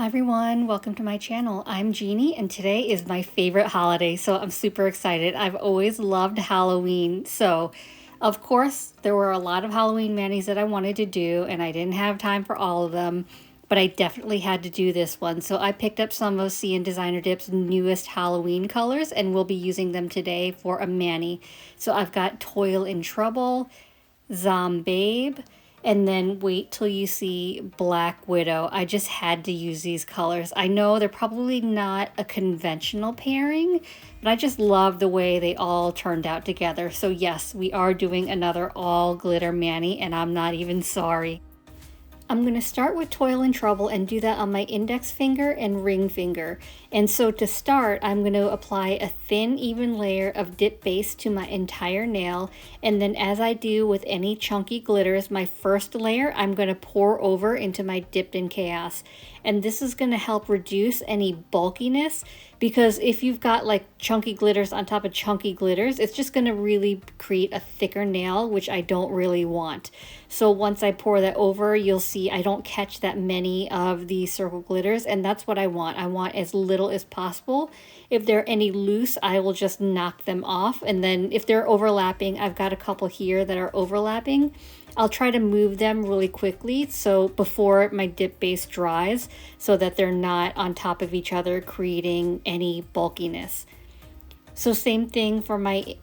Hi everyone, welcome to my channel. I'm Jeannie and today is my favorite holiday, so I'm super excited. I've always loved Halloween, so of course there were a lot of Halloween manis that I wanted to do and I didn't have time for all of them, but I definitely had to do this one. So I picked up some of CN Designer Dip's newest Halloween colors and we'll be using them today for a mani. So I've got Toil Trouble, Zombabe, and then wait till you see Black Widow. I just had to use these colors. I know they're probably not a conventional pairing, but I just love the way they all turned out together. So yes, we are doing another all glitter mani, and I'm not even sorry. I'm going to start with Toil Trouble and do that on my index finger and ring finger. And so to start, I'm going to apply a thin, even layer of dip base to my entire nail. And then as I do with any chunky glitters, my first layer I'm going to pour over into my Dipped in Chaos. And this is going to help reduce any bulkiness, because if you've got like chunky glitters on top of chunky glitters, it's just going to really create a thicker nail, which I don't really want. So once I pour that over, you'll see I don't catch that many of the circle glitters, and that's what I want. I want as little as possible. If they're any loose, I will just knock them off, and then if they're overlapping, I've got a couple here that are overlapping. I'll try to move them really quickly so before my dip base dries, so that they're not on top of each other creating any bulkiness. So same thing for my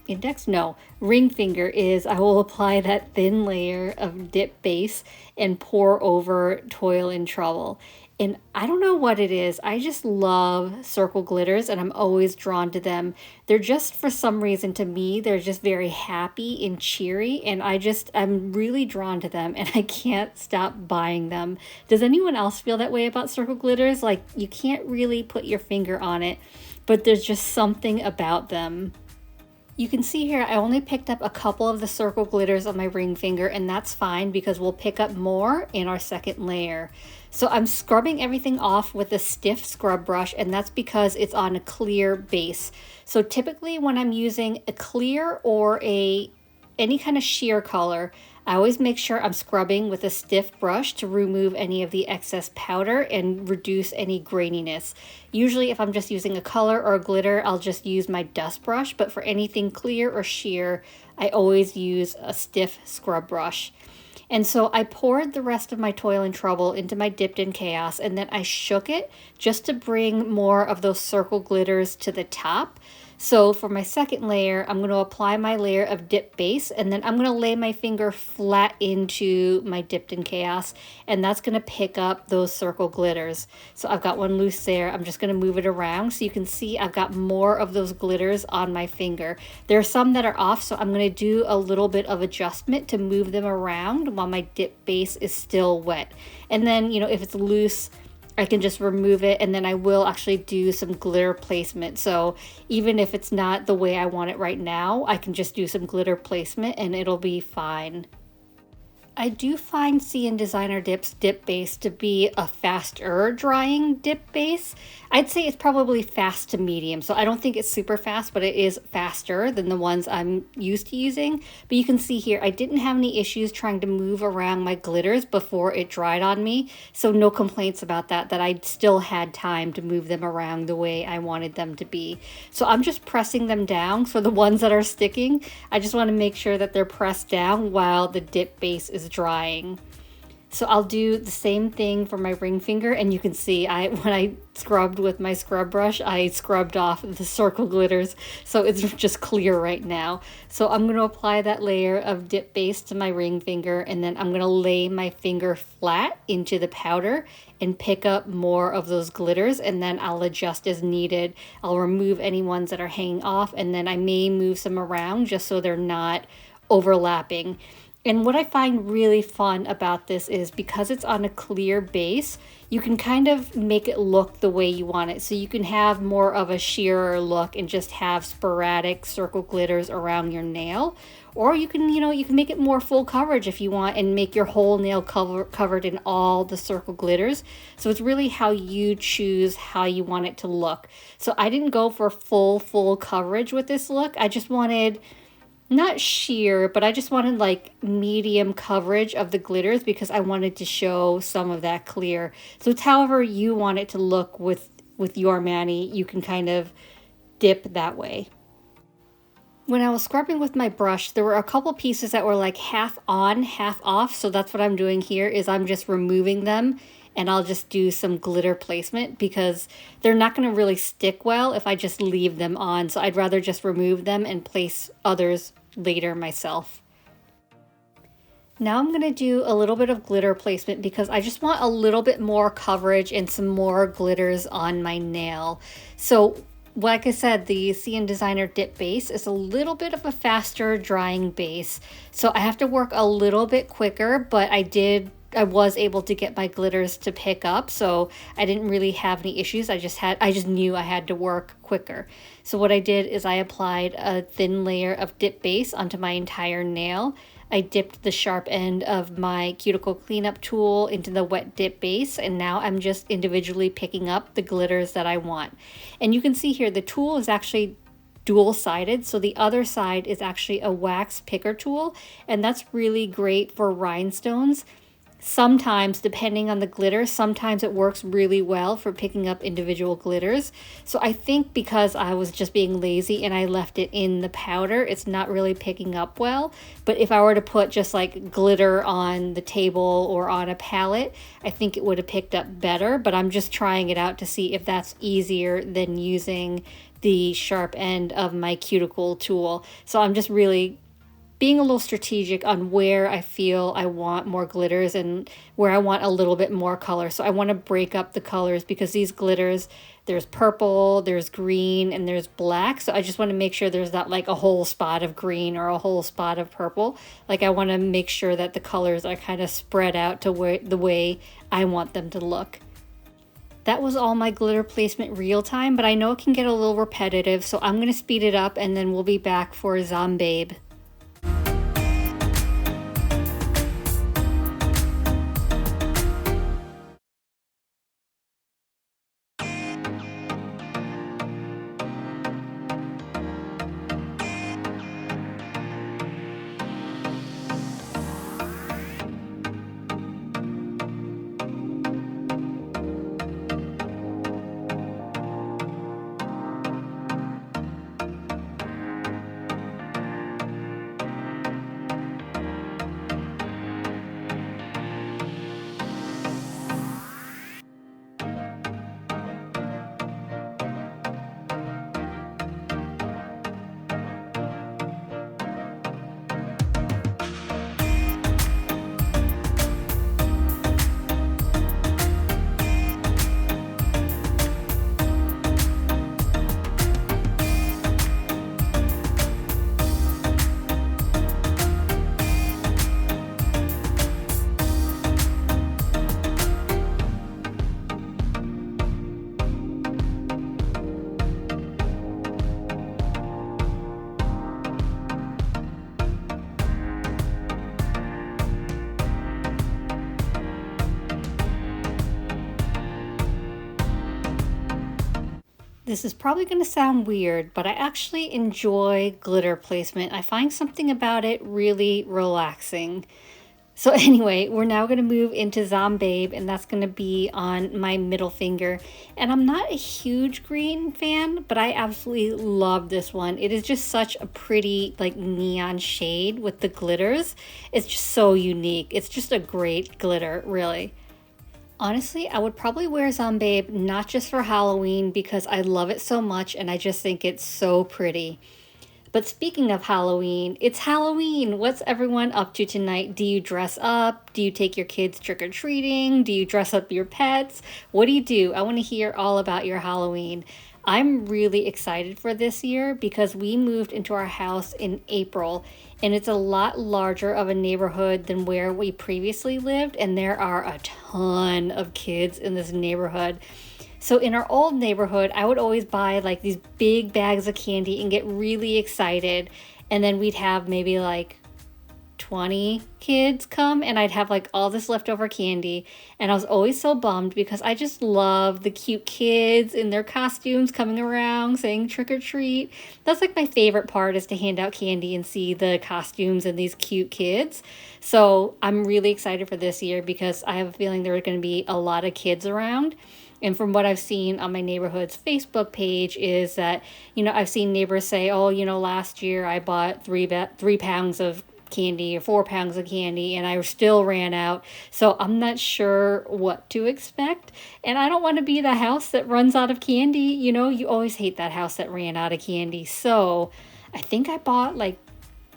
ring finger is I will apply that thin layer of dip base and pour over Toil Trouble. And I don't know what it is. I just love circle glitters and I'm always drawn to them. They're just, for some reason to me, they're just very happy and cheery, and I'm really drawn to them and I can't stop buying them. Does anyone else feel that way about circle glitters? Like, you can't really put your finger on it, but there's just something about them. You can see here I only picked up a couple of the circle glitters on my ring finger, and that's fine because we'll pick up more in our second layer. So I'm scrubbing everything off with a stiff scrub brush, and that's because it's on a clear base. So typically when I'm using a clear or any kind of sheer color, I always make sure I'm scrubbing with a stiff brush to remove any of the excess powder and reduce any graininess. Usually if I'm just using a color or a glitter, I'll just use my dust brush, but for anything clear or sheer, I always use a stiff scrub brush. And so I poured the rest of my Toil Trouble into my Dipped in Chaos, and then I shook it just to bring more of those circle glitters to the top. So for my second layer, I'm going to apply my layer of dip base, and then I'm going to lay my finger flat into my Dipped in Chaos, and that's going to pick up those circle glitters. So I've got one loose there. I'm just going to move it around so you can see I've got more of those glitters on my finger. There are some that are off, so I'm going to do a little bit of adjustment to move them around while my dip base is still wet. And then, if it's loose, I can just remove it, and then I will actually do some glitter placement. So even if it's not the way I want it right now, I can just do some glitter placement and it'll be fine. I do find CN Designer Dip's dip base to be a faster drying dip base. I'd say it's probably fast to medium, so I don't think it's super fast, but it is faster than the ones I'm used to using. But you can see here, I didn't have any issues trying to move around my glitters before it dried on me, so no complaints about that I still had time to move them around the way I wanted them to be. So I'm just pressing them down for the ones that are sticking. I just want to make sure that they're pressed down while the dip base is drying. So I'll do the same thing for my ring finger, and you can see when I scrubbed with my scrub brush, I scrubbed off the circle glitters, so it's just clear right now. So I'm going to apply that layer of dip base to my ring finger, and then I'm going to lay my finger flat into the powder and pick up more of those glitters, and then I'll adjust as needed. I'll remove any ones that are hanging off, and then I may move some around just so they're not overlapping. And what I find really fun about this is because it's on a clear base, you can kind of make it look the way you want it. So you can have more of a sheerer look and just have sporadic circle glitters around your nail. Or you can, you can make it more full coverage if you want and make your whole nail covered in all the circle glitters. So it's really how you choose how you want it to look. So I didn't go for full coverage with this look. I just wanted not sheer, but I just wanted like medium coverage of the glitters because I wanted to show some of that clear. So it's however you want it to look with your mani, you can kind of dip that way. When I was scrubbing with my brush, there were a couple pieces that were like half on, half off. So that's what I'm doing here is I'm just removing them and I'll just do some glitter placement because they're not going to really stick well if I just leave them on. So I'd rather just remove them and place others later myself. Now I'm going to do a little bit of glitter placement because I just want a little bit more coverage and some more glitters on my nail. So like I said, the CN Designer Dip Base is a little bit of a faster drying base. So I have to work a little bit quicker, but I was able to get my glitters to pick up, so I didn't really have any issues. I just knew I had to work quicker. So what I did is I applied a thin layer of dip base onto my entire nail. I dipped the sharp end of my cuticle cleanup tool into the wet dip base, and now I'm just individually picking up the glitters that I want. And you can see here the tool is actually dual-sided, so the other side is actually a wax picker tool, and that's really great for rhinestones. Sometimes, depending on the glitter, sometimes it works really well for picking up individual glitters. So I think because I was just being lazy and I left it in the powder, it's not really picking up well. But if I were to put just like glitter on the table or on a palette, I think it would have picked up better. But I'm just trying it out to see if that's easier than using the sharp end of my cuticle tool. So I'm just really being a little strategic on where I feel I want more glitters and where I want a little bit more color. So I want to break up the colors because these glitters, there's purple, there's green, and there's black. So I just want to make sure there's not like a whole spot of green or a whole spot of purple. Like I want to make sure that the colors are kind of spread out to the way I want them to look. That was all my glitter placement real time, but I know it can get a little repetitive, so I'm going to speed it up and then we'll be back for Zombabe. This is probably going to sound weird, but I actually enjoy glitter placement. I find something about it really relaxing. So anyway, we're now going to move into Zombabe, and that's going to be on my middle finger. And I'm not a huge green fan, but I absolutely love this one. It is just such a pretty like neon shade with the glitters. It's just so unique. It's just a great glitter, really. Honestly, I would probably wear Zombabe not just for Halloween because I love it so much and I just think it's so pretty. But speaking of Halloween, it's Halloween. What's everyone up to tonight? Do you dress up? Do you take your kids trick-or-treating? Do you dress up your pets? What do you do? I want to hear all about your Halloween. I'm really excited for this year because we moved into our house in April and it's a lot larger of a neighborhood than where we previously lived, and there are a ton of kids in this neighborhood. So in our old neighborhood, I would always buy like these big bags of candy and get really excited, and then we'd have maybe like 20 kids come, and I'd have like all this leftover candy, and I was always so bummed because I just love the cute kids in their costumes coming around saying trick or treat. That's like my favorite part, is to hand out candy and see the costumes and these cute kids. So I'm really excited for this year because I have a feeling there are going to be a lot of kids around. And from what I've seen on my neighborhood's Facebook page is that, I've seen neighbors say, oh, last year I bought 3 pounds of candy or 4 pounds of candy and I still ran out. So I'm not sure what to expect. And I don't want to be the house that runs out of candy. You always hate that house that ran out of candy. So I think I bought like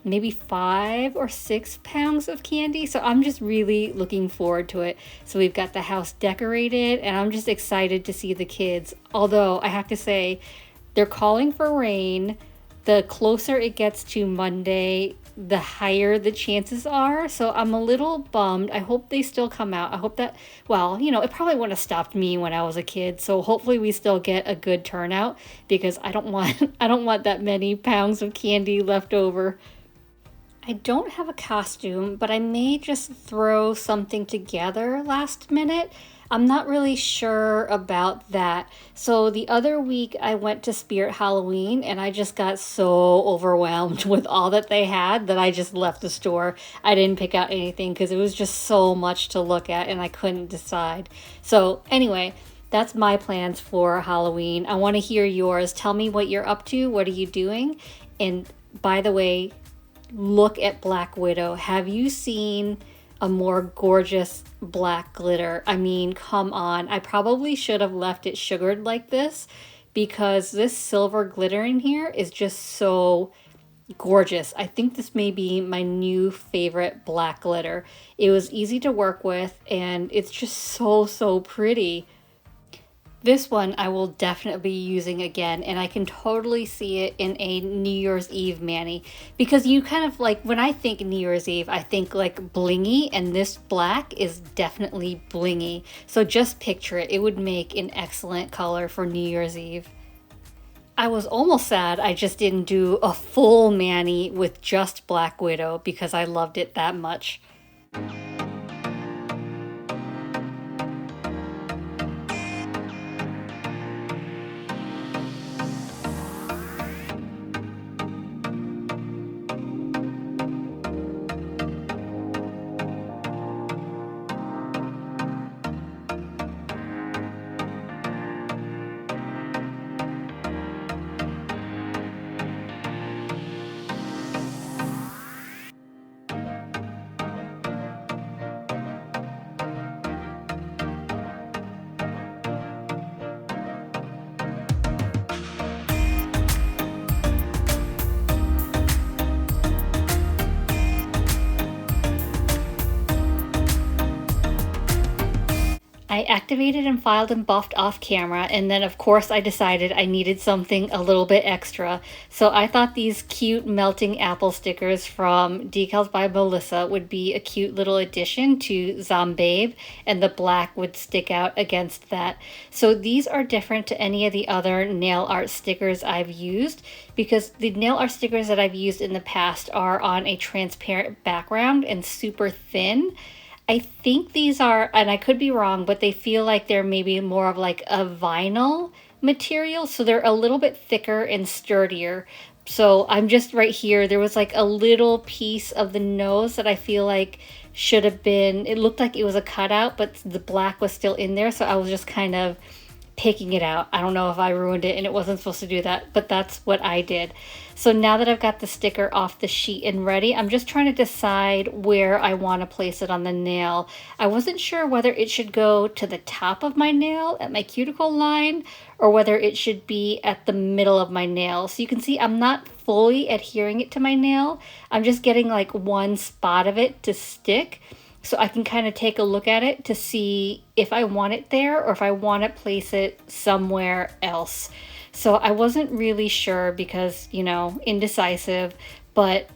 maybe 5 or 6 pounds of candy. So I'm just really looking forward to it. So we've got the house decorated and I'm just excited to see the kids. Although I have to say, they're calling for rain. The closer it gets to Monday, the higher the chances are. So I'm a little bummed. I hope they still come out. I hope that, it probably wouldn't have stopped me when I was a kid. So hopefully we still get a good turnout because I don't want that many pounds of candy left over. I don't have a costume, but I may just throw something together last minute. I'm not really sure about that. So the other week I went to Spirit Halloween and I just got so overwhelmed with all that they had that I just left the store. I didn't pick out anything because it was just so much to look at and I couldn't decide. So anyway, that's my plans for Halloween. I want to hear yours. Tell me what you're up to. What are you doing? And by the way, look at Black Widow. Have you seen a more gorgeous black glitter? I mean, come on. I probably should have left it sugared like this because this silver glitter in here is just so gorgeous. I think this may be my new favorite black glitter. It was easy to work with and it's just so pretty. This one I will definitely be using again, and I can totally see it in a New Year's Eve mani, because you kind of like, when I think New Year's Eve, I think like blingy, and this black is definitely blingy. So just picture it. It would make an excellent color for New Year's Eve. I was almost sad I just didn't do a full mani with just Black Widow because I loved it that much. I activated and filed and buffed off camera, and then of course I decided I needed something a little bit extra. So I thought these cute melting apple stickers from Decals by Melissa would be a cute little addition to Zombabe, and the black would stick out against that. So these are different to any of the other nail art stickers I've used, because the nail art stickers that I've used in the past are on a transparent background and super thin. I think these are, and I could be wrong, but they feel like they're maybe more of like a vinyl material. So they're a little bit thicker and sturdier. So I'm just right here. There was like a little piece of the nose that I feel like should have been, it looked like it was a cutout, but the black was still in there. So I was just kind of picking it out. I don't know if I ruined it and it wasn't supposed to do that, but that's what I did. So now that I've got the sticker off the sheet and ready, I'm just trying to decide where I want to place it on the nail. I wasn't sure whether it should go to the top of my nail at my cuticle line or whether it should be at the middle of my nail. So you can see I'm not fully adhering it to my nail. I'm just getting like one spot of it to stick. So I can kind of take a look at it to see if I want it there or if I want to place it somewhere else. So I wasn't really sure because, indecisive, but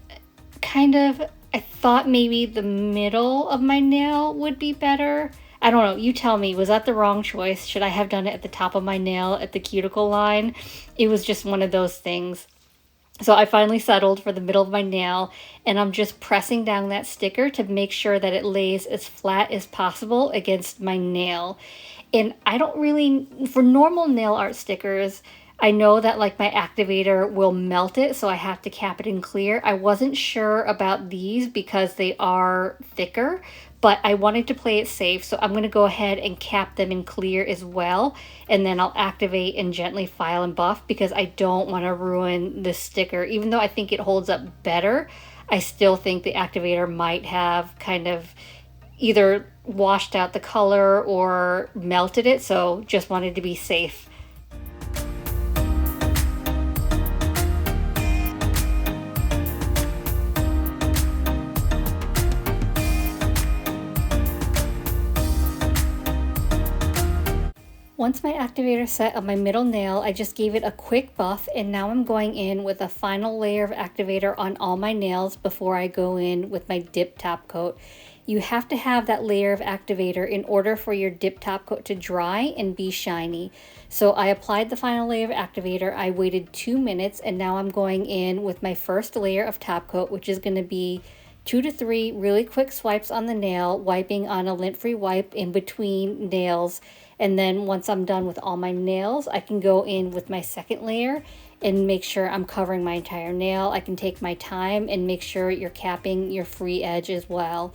kind of, I thought maybe the middle of my nail would be better. I don't know. You tell me, was that the wrong choice? Should I have done it at the top of my nail at the cuticle line? It was just one of those things. So I finally settled for the middle of my nail, and I'm just pressing down that sticker to make sure that it lays as flat as possible against my nail. And I don't really, for normal nail art stickers, I know that like my activator will melt it, so I have to cap it in clear. I wasn't sure about these because they are thicker, but I wanted to play it safe, so I'm going to go ahead and cap them in clear as well, and then I'll activate and gently file and buff because I don't want to ruin this sticker. Even though I think it holds up better, I still think the activator might have kind of either washed out the color or melted it, so just wanted to be safe. Once my activator set on my middle nail, I just gave it a quick buff, and now I'm going in with a final layer of activator on all my nails before I go in with my dip top coat. You have to have that layer of activator in order for your dip top coat to dry and be shiny. So I applied the final layer of activator, I waited 2 minutes, and now I'm going in with my first layer of top coat, which is going to be 2 to 3 really quick swipes on the nail, wiping on a lint-free wipe in between nails. And then once I'm done with all my nails, I can go in with my second layer and make sure I'm covering my entire nail. I can take my time and make sure you're capping your free edge as well.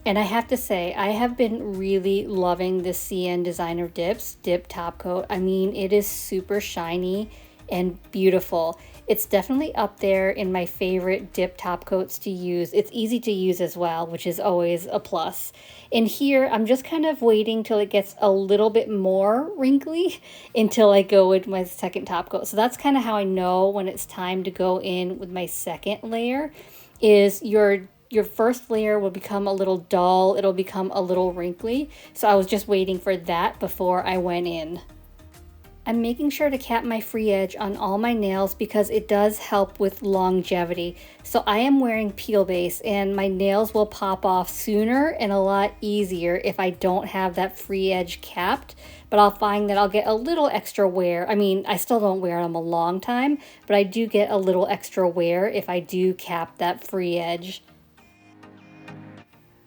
And I have to say, I have been really loving this CN Designer Dips Dip Top Coat. I mean, it is super shiny and beautiful. It's definitely up there in my favorite dip top coats to use. It's easy to use as well, which is always a plus. And here, I'm just kind of waiting till it gets a little bit more wrinkly until I go with my second top coat. So that's kind of how I know when it's time to go in with my second layer, is your first layer will become a little dull, it'll become a little wrinkly. So I was just waiting for that before I went in. I'm making sure to cap my free edge on all my nails because it does help with longevity. So I am wearing peel base, and my nails will pop off sooner and a lot easier if I don't have that free edge capped. But I'll find that I'll get a little extra wear. I mean, I still don't wear them a long time, but I do get a little extra wear if I do cap that free edge.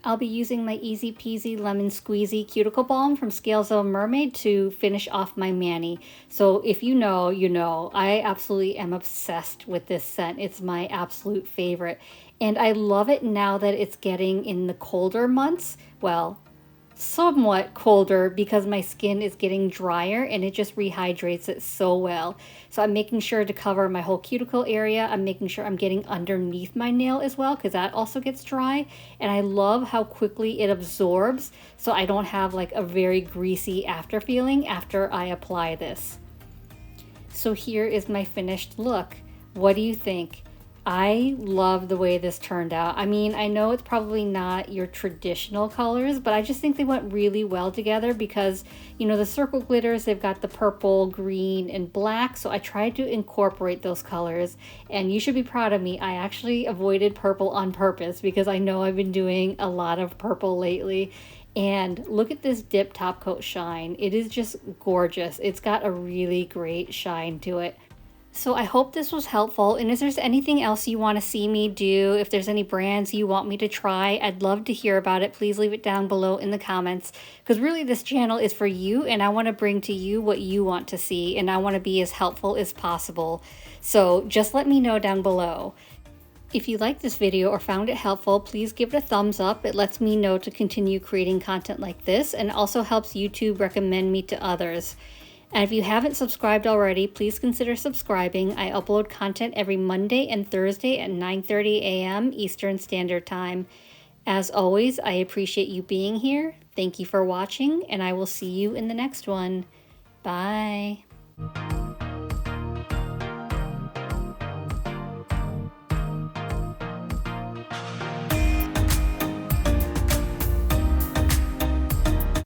I'll be using my Easy Peasy Lemon Squeezy Cuticle Balm from Scales of a Mermaid to finish off my mani. So if you know, you know. I absolutely am obsessed with this scent. It's my absolute favorite. And I love it now that it's getting in the colder months. Well, somewhat colder because my skin is getting drier and it just rehydrates it so well. So I'm making sure to cover my whole cuticle area. I'm making sure I'm getting underneath my nail as well because that also gets dry. And I love how quickly it absorbs, so I don't have like a very greasy after feeling after I apply this. So here is my finished look. What do you think? I love the way this turned out. I mean, I know it's probably not your traditional colors, but I just think they went really well together because, you know, the circle glitters, they've got the purple, green, and black, so I tried to incorporate those colors, and you should be proud of me. I actually avoided purple on purpose because I know I've been doing a lot of purple lately. And look at this dip top coat shine. It is just gorgeous. It's got a really great shine to it. So I hope this was helpful, and if there's anything else you want to see me do, if there's any brands you want me to try, I'd love to hear about it. Please leave it down below in the comments, because really this channel is for you, and I want to bring to you what you want to see, and I want to be as helpful as possible. So just let me know down below. If you liked this video or found it helpful, please give it a thumbs up. It lets me know to continue creating content like this, and also helps YouTube recommend me to others. And if you haven't subscribed already, please consider subscribing. I upload content every Monday and Thursday at 9:30 a.m. Eastern Standard Time. As always, I appreciate you being here. Thank you for watching, and I will see you in the next one. Bye.